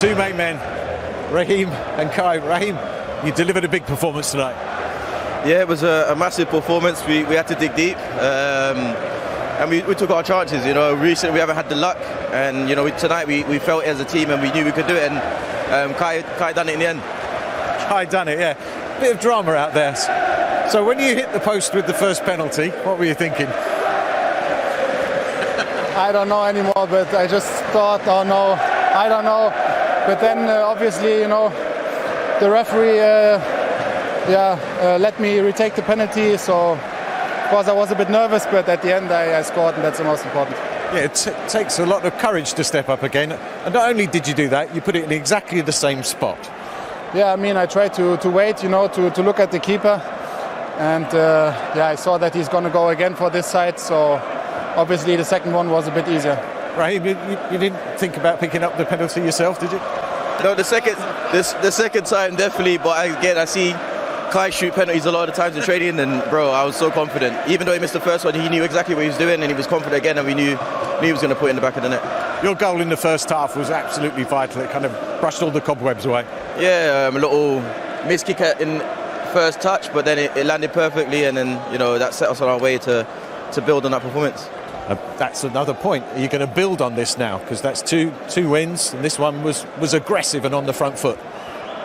Two main men, Raheem and Kai. Raheem, you delivered a big performance tonight. Yeah, it was a massive performance. We had to dig deep, and we took our chances. You know, recently we haven't had the luck, and you know, tonight we felt it as a team, and we knew we could do it. And Kai done it in the end. Kai done it, yeah. Bit of drama out there. So when you hit the post with the first penalty, what were you thinking? I don't know anymore, but I just thought, oh no, I don't know. But then obviously, you know, the referee let me retake the penalty. So of course I was a bit nervous, but at the end I scored, and that's the most important. Yeah, it takes a lot of courage to step up again. And not only did you do that, you put it in exactly the same spot. Yeah, I mean, I tried to wait, you know, to look at the keeper. And I saw that he's going to go again for this side. So obviously the second one was a bit easier. Raheem, you didn't think about picking up the penalty yourself, did you? No, the second time definitely. But again, I see Kai shoot penalties a lot of the times in training, and bro, I was so confident. Even though he missed the first one, he knew exactly what he was doing, and he was confident again, and we knew he was going to put it in the back of the net. Your goal in the first half was absolutely vital. It kind of brushed all the cobwebs away. Yeah, a little missed kick in first touch, but then it landed perfectly, and then you know that set us on our way to build on that performance. That's another point. Are you going to build on this now? Because that's two wins, and this one was aggressive and on the front foot.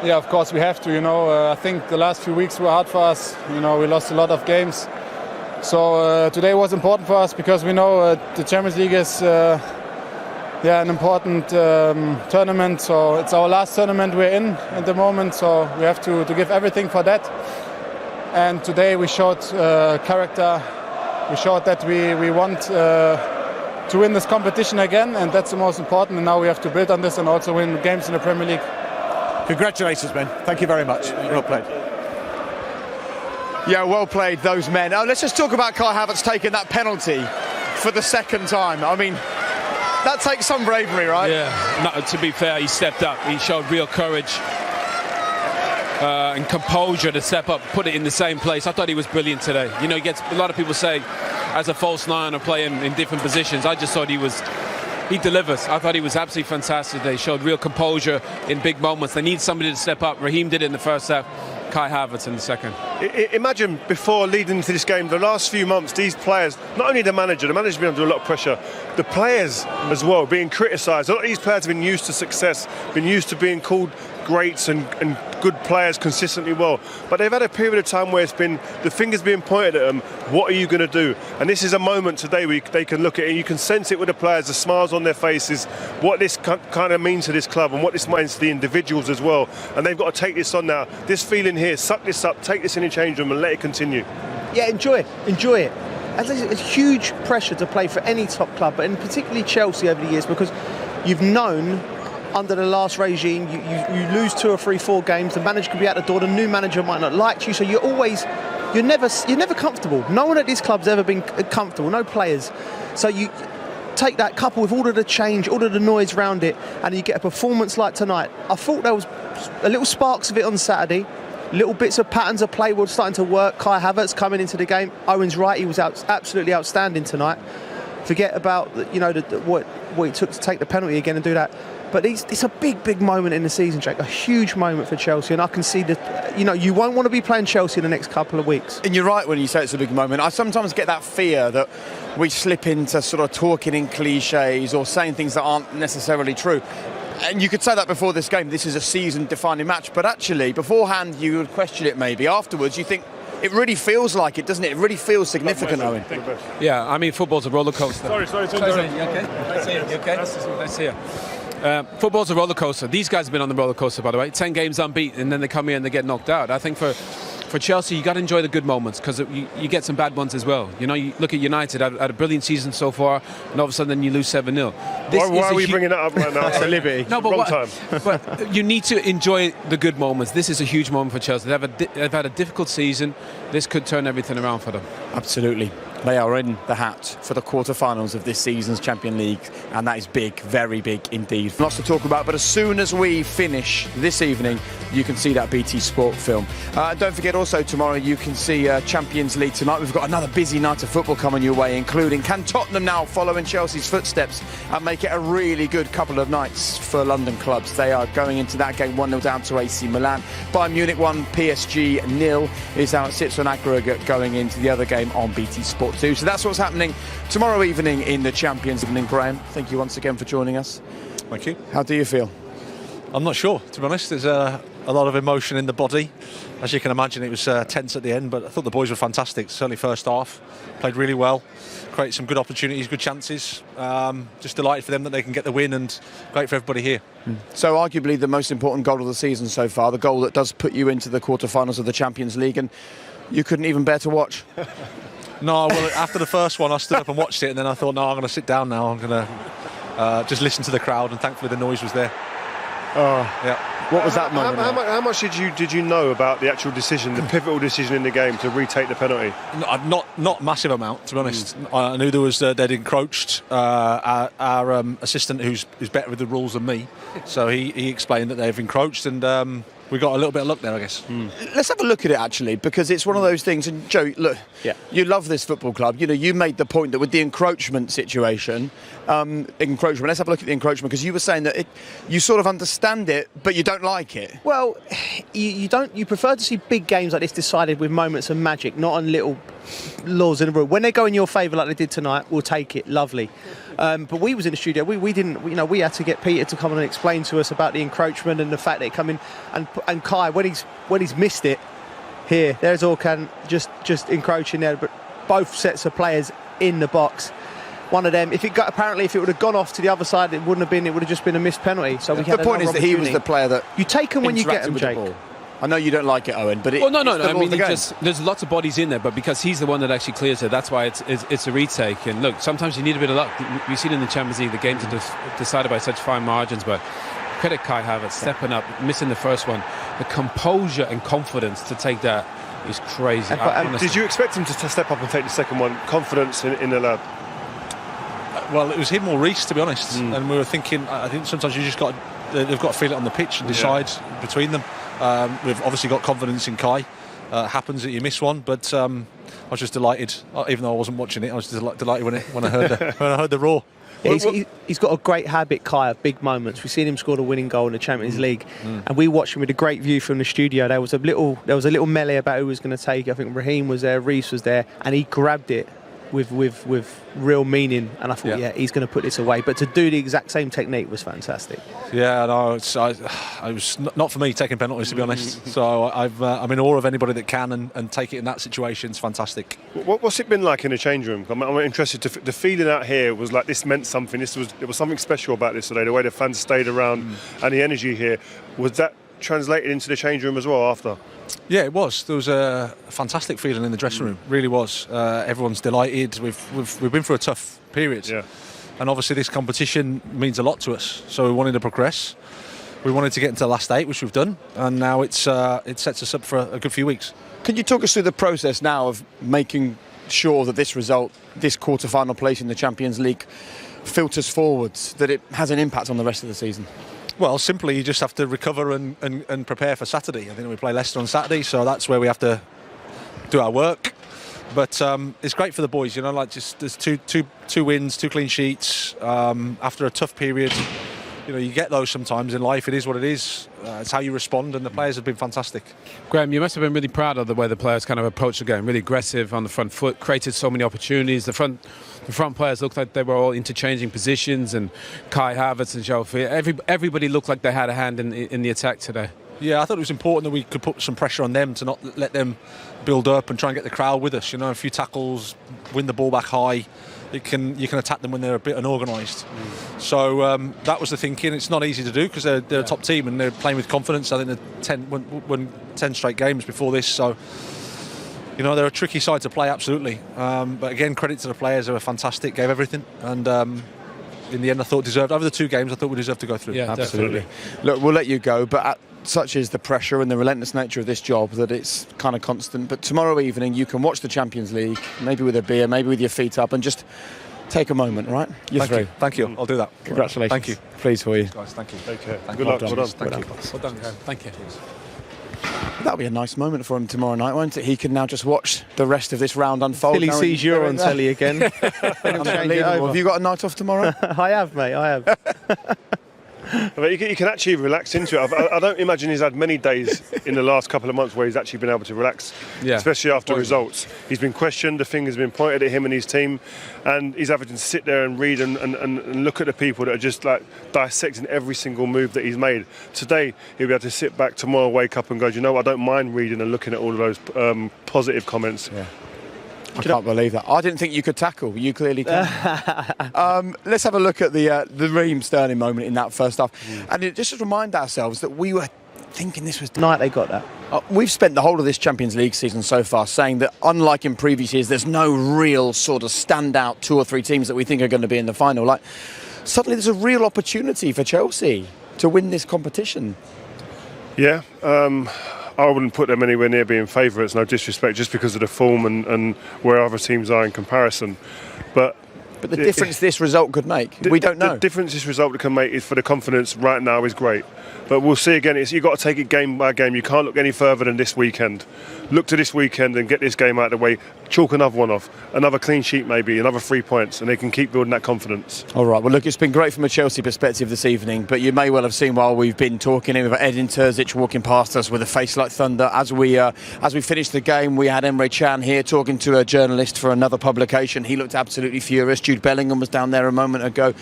Yeah, of course we have to. You know, I think the last few weeks were hard for us. You know, we lost a lot of games. So today was important for us because we know the Champions League is an important tournament. So it's our last tournament we're in at the moment. So we have to give everything for that. And today we showed character. We showed that we want to win this competition again, and that's the most important. And now we have to build on this and also win games in the Premier League. Congratulations, men. Thank you very much. Well played. Yeah, well played, those men. Let's just talk about Kai Havertz taking that penalty for the second time. I mean, that takes some bravery, right? Yeah, no, to be fair, he stepped up. He showed real courage and composure to step up, put it in the same place. I thought he was brilliant today. You know, he gets a lot of people say as a false nine or playing in different positions. I just thought he delivers. I thought he was absolutely fantastic. They showed real composure in big moments. They need somebody to step up. Raheem did it in the first half. Kai Havertz in the second. Imagine before leading into this game, the last few months, these players, not only the manager's been under a lot of pressure, the players as well, being criticised. A lot of these players have been used to success, been used to being called greats and good players consistently well. But they've had a period of time where it's been the fingers being pointed at them. What are you going to do? And this is a moment today where they can look at it and you can sense it with the players, the smiles on their faces, what this kind of means to this club and what this means to the individuals as well. And they've got to take this on now. This feeling here, suck this up, take this in the change room and let it continue. Yeah, enjoy it. It's huge pressure to play for any top club, but in particularly Chelsea over the years, because you've known under the last regime, you lose 2 or 3, 4 games, the manager could be out the door, the new manager might not like you, so you're never comfortable. No one at this club's ever been comfortable, no players. So you take that couple with all of the change, all of the noise around it, and you get a performance like tonight. I thought there was a little sparks of it on Saturday. Little bits of patterns of play were starting to work. Kai Havertz coming into the game. Owen's right, he was absolutely outstanding tonight. Forget about what it took to take the penalty again and do that. But it's a big moment in the season, Jake. A huge moment for Chelsea, and I can see that. You know, you won't want to be playing Chelsea in the next couple of weeks. And you're right when you say it's a big moment. I sometimes get that fear that we slip into sort of talking in cliches or saying things that aren't necessarily true. And you could say that before this game, this is a season-defining match. But actually, beforehand, you would question it maybe. Afterwards, you think, it really feels like it, doesn't it? It really feels significant, Owen. Yeah, I mean, football's a roller coaster. Sorry. You okay? Let's see you. Football's a roller coaster. These guys have been on the roller coaster, by the way. 10 games unbeaten, and then they come here and they get knocked out. I think for Chelsea, you got to enjoy the good moments because you get some bad ones as well. You know, you look at United, had a brilliant season so far, and all of a sudden you lose 7-0. Why are we bringing that up right now? It's a liberty. No, but wrong time. But you need to enjoy the good moments. This is a huge moment for Chelsea. They've had a difficult season. This could turn everything around for them. Absolutely. They are in the hat for the quarter-finals of this season's Champions League, and that is big, very big indeed. Lots to talk about, but as soon as we finish this evening, you can see that BT Sport film. Don't forget also tomorrow you can see Champions League tonight. We've got another busy night of football coming your way, including can Tottenham now follow in Chelsea's footsteps and make it a really good couple of nights for London clubs. They are going into that game 1-0 down to AC Milan. Bayern Munich 1, PSG 0 is how it sits on aggregate going into the other game on BT Sport 2. So that's what's happening tomorrow evening in the Champions League. Graham, thank you once again for joining us. Thank you. How do you feel? I'm not sure, to be honest. There's a lot of emotion in the body. As you can imagine, it was tense at the end, but I thought the boys were fantastic. Certainly first half, played really well, created some good opportunities, good chances. Just delighted for them that they can get the win, and great for everybody here. So arguably the most important goal of the season so far, the goal that does put you into the quarterfinals of the Champions League, and you couldn't even bear to watch. No, well, after the first one, I stood up and watched it, and then I thought, no, I'm going to sit down now. I'm going to just listen to the crowd, and thankfully the noise was there. Oh, yeah. What was that moment? How much did you know about the actual decision, the pivotal decision in the game to retake the penalty? Not massive amount, to be honest. I knew there was they'd encroached. Our assistant, who's better with the rules than me, so he explained that they've encroached, and we got a little bit of luck there, I guess. Let's have a look at it, actually, because it's one of those things. And Joe, look, you love this football club. You know, you made the point that with the encroachment situation, let's have a look at the encroachment, because you were saying that you sort of understand it, but you don't like it. Well, you don't. You prefer to see big games like this decided with moments of magic, not on little laws in the rule. When they go in your favour like they did tonight, we'll take it. Lovely. But we was in the studio. We didn't. You know, we had to get Peter to come on and explain to us about the encroachment and the fact that it come in. And Kai, when he's missed it here, there's Orkan just encroaching there. But both sets of players in the box. One of them, if it would have gone off to the other side, it wouldn't have been. It would have just been a missed penalty. So we had the point is that he was the player that you take them when you get them, Jake. I know you don't like it, Owen, but no. I mean, there's lots of bodies in there, but because he's the one that actually clears it, that's why it's a retake. And look, sometimes you need a bit of luck. We've seen in the Champions League, the games are decided by such fine margins, but credit Kai Havertz stepping up, missing the first one. The composure and confidence to take that is crazy. Did you expect him to step up and take the second one? Confidence in the lad? Well, it was him or Reece, to be honest. And we were thinking, I think sometimes they've got to feel it on the pitch and decide between them. We've obviously got confidence in Kai. Happens that you miss one, but I was just delighted. Even though I wasn't watching it, I was just delighted when I heard the roar. Yeah, he's got a great habit, Kai, of big moments. We've seen him score the winning goal in the Champions League, and we watched him with a great view from the studio. There was a little melee about who was going to take. I think Raheem was there, Reece was there, and he grabbed it with real meaning, and I thought, he's going to put this away. But to do the exact same technique was fantastic. Yeah, no, it was not for me taking penalties, to be honest. So I'm in awe of anybody that can and take it in that situation. It's fantastic. What's it been like in the change room? I'm interested. The feeling out here was like this meant something. There was something special about this today. The way the fans stayed around and the energy here, was that translated into the change room as well after? Yeah, it was. There was a fantastic feeling in the dressing room. Really was. Everyone's delighted. We've been through a tough period. Yeah. And obviously this competition means a lot to us. So we wanted to progress. We wanted to get into the last 8, which we've done. And now it sets us up for a good few weeks. Can you talk us through the process now of making sure that this result, this quarter-final place in the Champions League, filters forwards, that it has an impact on the rest of the season? Well, simply you just have to recover and prepare for Saturday. I think we play Leicester on Saturday, so that's where we have to do our work. But it's great for the boys, you know. Like there's two wins, 2 clean sheets after a tough period. You know, you get those sometimes in life. It is what it is. It's how you respond, and the players have been fantastic. Graham, you must have been really proud of the way the players kind of approached the game. Really aggressive on the front foot, created so many opportunities. The front players looked like they were all interchanging positions, and Kai Havertz and Joe Fier, everybody looked like they had a hand in the attack today. Yeah, I thought it was important that we could put some pressure on them to not let them build up and try and get the crowd with us. You know, a few tackles, win the ball back high. You can attack them when they're a bit unorganised. So that was the thinking. It's not easy to do because they're a top team and they're playing with confidence. I think they're won 10 straight games before this. So, you know, they're a tricky side to play, absolutely. But again, credit to the players. They were fantastic, gave everything. And in the end, I thought deserved. Over the 2 games, I thought we deserved to go through. Yeah, absolutely. Look, we'll let you go. But such is the pressure and the relentless nature of this job that it's kind of constant. But tomorrow evening you can watch the Champions League, maybe with a beer, maybe with your feet up, and just take a moment, right? Thank you. I'll do that. Congratulations. Thank you. Pleased for you. Guys, thank you. Take care. Thank Good you. luck. Well done. Thank you. Well done, Graham. Thank you. That'll be a nice moment for him tomorrow night, won't it? He can now just watch the rest of this round unfold. Till he sees you on telly again. Unbelievable. Have you got a night off tomorrow? I have, mate. I have. But you can actually relax into it. I don't imagine he's had many days in the last couple of months where he's actually been able to relax, especially after results. He's been questioned, the finger's been pointed at him and his team, and he's having to sit there and read and look at the people that are just like dissecting every single move that he's made. Today, he'll be able to sit back tomorrow, wake up and go, you know what, I don't mind reading and looking at all of those positive comments. Yeah. I can't believe that. I didn't think you could tackle. You clearly can. Let's have a look at the Raheem Sterling moment in that first half. And just to remind ourselves that we were thinking this was... Tonight they got that. We've spent the whole of this Champions League season so far saying that, unlike in previous years, there's no real sort of standout 2 or 3 teams that we think are going to be in the final. Like, suddenly there's a real opportunity for Chelsea to win this competition. Yeah. I wouldn't put them anywhere near being favourites, no disrespect, just because of the form and where other teams are in comparison. But the difference this result could make, we don't know. The difference this result can make is for the confidence right now is great. But we'll see again, you've got to take it game by game. You can't look any further than this weekend. Look to this weekend and get this game out of the way. Chalk another one off. Another clean sheet maybe, another 3 points, and they can keep building that confidence. All right, well, look, it's been great from a Chelsea perspective this evening, but you may well have seen while we've been talking, we've got Edin Terzic walking past us with a face like thunder. As we finished the game, we had Emre Can here talking to a journalist for another publication. He looked absolutely furious. Jude Bellingham was down there a moment ago.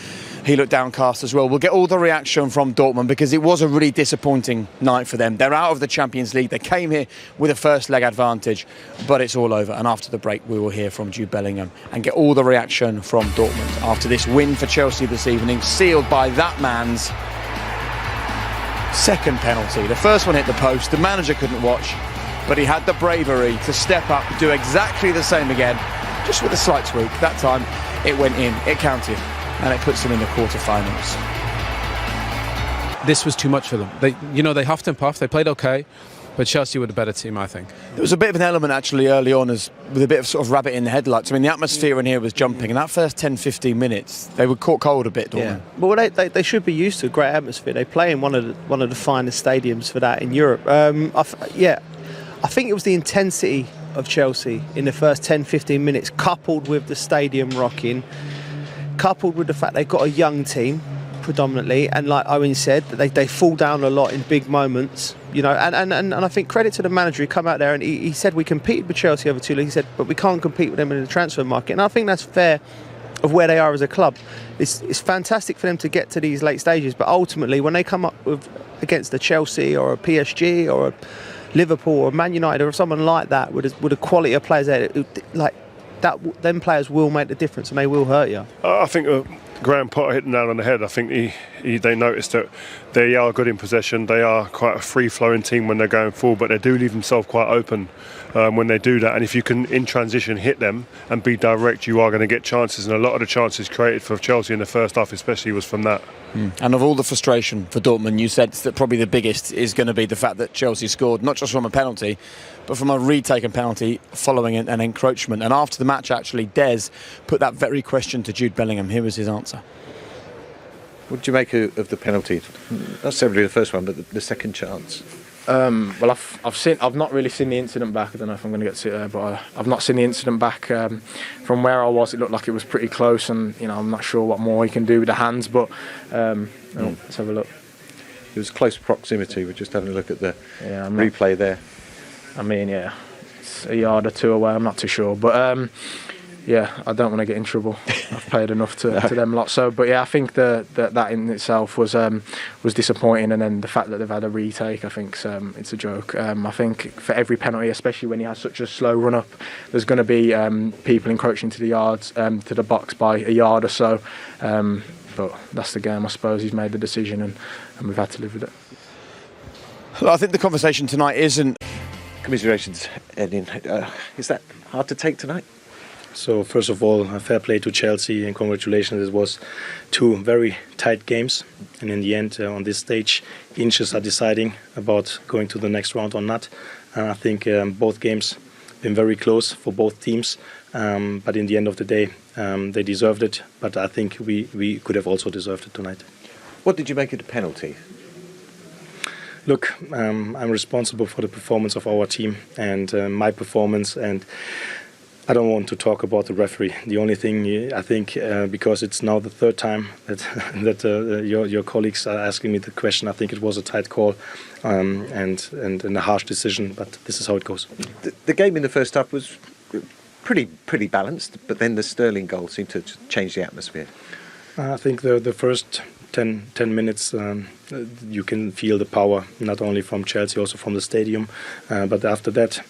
He looked downcast as well. We'll get all the reaction from Dortmund because it was a really disappointing night for them. They're out of the Champions League. They came here with a first leg advantage, but it's all over. And after the break, we will hear from Jude Bellingham and get all the reaction from Dortmund after this win for Chelsea this evening, sealed by that man's second penalty. The first one hit the post. The manager couldn't watch, but he had the bravery to step up, do exactly the same again, just with a slight tweak. That time, it went in. It counted. And it puts them in the quarterfinals. This was too much for them. They huffed and puffed. They played okay, but Chelsea were the better team, I think. There was a bit of an element actually early on with a bit of sort of rabbit in the headlights. I mean, the atmosphere in here was jumping. In that first 10-15 minutes, they were caught cold a bit, Dortmund. Yeah. Well, they should be used to a great atmosphere. They play in one of the finest stadiums for that in Europe. I think it was the intensity of Chelsea in the first 10-15 minutes, coupled with the stadium rocking, coupled with the fact they've got a young team predominantly, and like Owen said, they fall down a lot in big moments, and I think credit to the manager. He come out there and he said we competed with Chelsea over 2 leagues. He said, but we can't compete with them in the transfer market, and I think that's fair of where they are as a club. It's fantastic for them to get to these late stages, but ultimately when they come up with against a Chelsea or a PSG or a Liverpool or Man United or someone like that with a quality of players there, like that, them players will make the difference and they will hurt you. I think Graham Potter hit the nail on the head. I think they noticed that they are good in possession. They are quite a free-flowing team when they're going forward, but they do leave themselves quite open when they do that. And if you can, in transition, hit them and be direct, you are going to get chances. And a lot of the chances created for Chelsea in the first half especially was from that. And of all the frustration for Dortmund, you said that probably the biggest is going to be the fact that Chelsea scored not just from a penalty, but from a retaken penalty following an encroachment. And after the match, actually, Des put that very question to Jude Bellingham. Here was his answer. What do you make of the penalty? Not necessarily the first one, but the second chance. Well, I've not really seen the incident back. I don't know if I'm going to get to it there, but I've not seen the incident back. From where I was, it looked like it was pretty close, and I'm not sure what more he can do with the hands. But let's have a look. It was close proximity. We're just having a look at the replay there. I mean, it's a yard or two away. I'm not too sure, but I don't want to get in trouble. I've paid enough to them lot. So, but I think that in itself was disappointing, and then the fact that they've had a retake, I think it's a joke. I think for every penalty, especially when he has such a slow run up, there's going to be people encroaching to the yards, to the box by a yard or so. But that's the game, I suppose. He's made the decision, and we've had to live with it. Well, I think the conversation tonight isn't. Commiserations, Edin. Is that hard to take tonight? So first of all, a fair play to Chelsea and congratulations. It was 2 very tight games, and in the end, on this stage, inches are deciding about going to the next round or not. I think both games been very close for both teams, but in the end of the day, they deserved it. But I think we could have also deserved it tonight. What did you make of the penalty? Look, I'm responsible for the performance of our team and my performance, and I don't want to talk about the referee. The only thing I think, because it's now the 3rd time that your colleagues are asking me the question, I think it was a tight call and a harsh decision, but this is how it goes. The game in the first half was pretty balanced, but then the Sterling goal seemed to change the atmosphere. I think the first 10 minutes you can feel the power, not only from Chelsea, also from the stadium. But after that,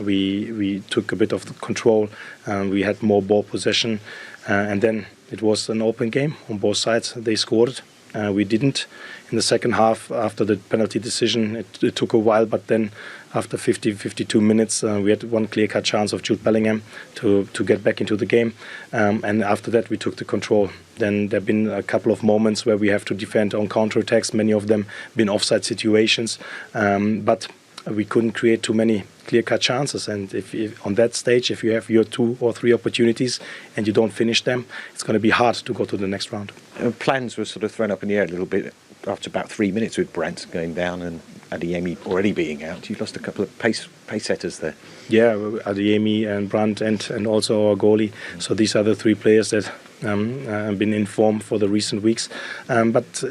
we took a bit of the control. We had more ball possession, and then it was an open game on both sides. They scored. We didn't. In the second half, after the penalty decision, it took a while, but then after 52 minutes, we had one clear-cut chance of Jude Bellingham to get back into the game. And after that, we took the control. Then there have been a couple of moments where we have to defend on counter-attacks, many of them been offside situations. But we couldn't create too many clear-cut chances. And if on that stage, if you have your 2 or 3 opportunities and you don't finish them, it's going to be hard to go to the next round. Plans were sort of thrown up in the air a little bit after about 3 minutes with Brandt going down and Adeyemi already being out. You lost a couple of pace setters there. Yeah, Adeyemi and Brandt and also our goalie. So these are the 3 players that have been in form for the recent weeks. But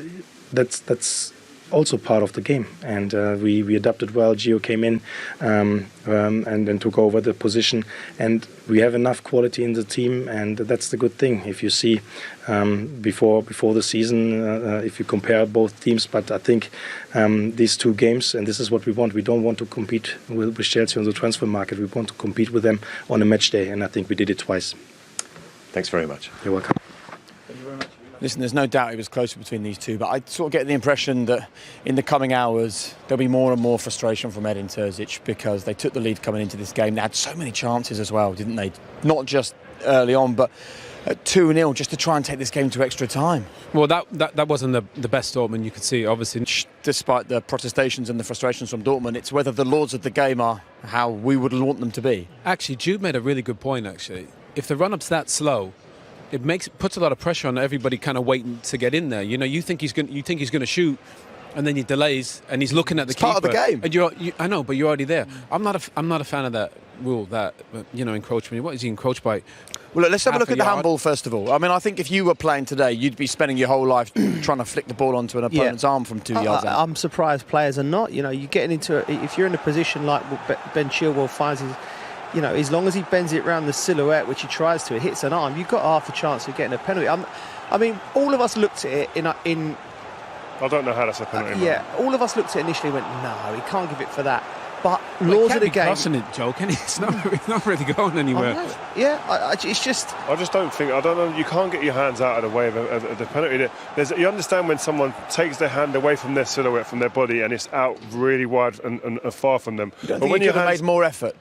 that's also part of the game, and we adapted well. Gio came in and then took over the position, and we have enough quality in the team, and that's the good thing. If you see before the season, if you compare both teams, but I think these 2 games, and this is what we want. We don't want to compete with Chelsea on the transfer market. We want to compete with them on a match day, and I think we did it twice. Thanks very much. You're welcome. Listen, there's no doubt it was closer between these two, but I sort of get the impression that in the coming hours there'll be more and more frustration from Edin Terzic because they took the lead coming into this game. They had so many chances as well, didn't they? Not just early on, but at 2-0 just to try and take this game to extra time. Well, that wasn't the best Dortmund you could see, obviously. Despite the protestations and the frustrations from Dortmund, it's whether the laws of the game are how we would want them to be. Actually, Jude made a really good point, actually. If the run-up's that slow, it puts a lot of pressure on everybody kind of waiting to get in there. You know, you think he's going to shoot, and then he delays, and he's looking at the keeper. Part of the game. And I know, but you're already there. I'm not a fan of that rule, that encroachment. What is he encroached by? Well, look, let's have a look at the handball first of all. I mean, I think if you were playing today, you'd be spending your whole life trying to flick the ball onto an opponent's arm from 2 yards out. I'm surprised players are not. You know, you're getting into it. If you're in a position like Ben Chilwell finds his. You know, as long as he bends it around the silhouette, which he tries to, it hits an arm, you've got half a chance of getting a penalty. I mean, all of us looked at it in. I don't know how that's a penalty. All of us looked at it initially and went, no, he can't give it for that. But laws of the game. Crossing it, Joe, can he? It's not really going anywhere. It's just. I just don't think. I don't know. You can't get your hands out of the way of the penalty. You understand when someone takes their hand away from their silhouette, from their body, and it's out really wide and far from them. But when you could have made more effort.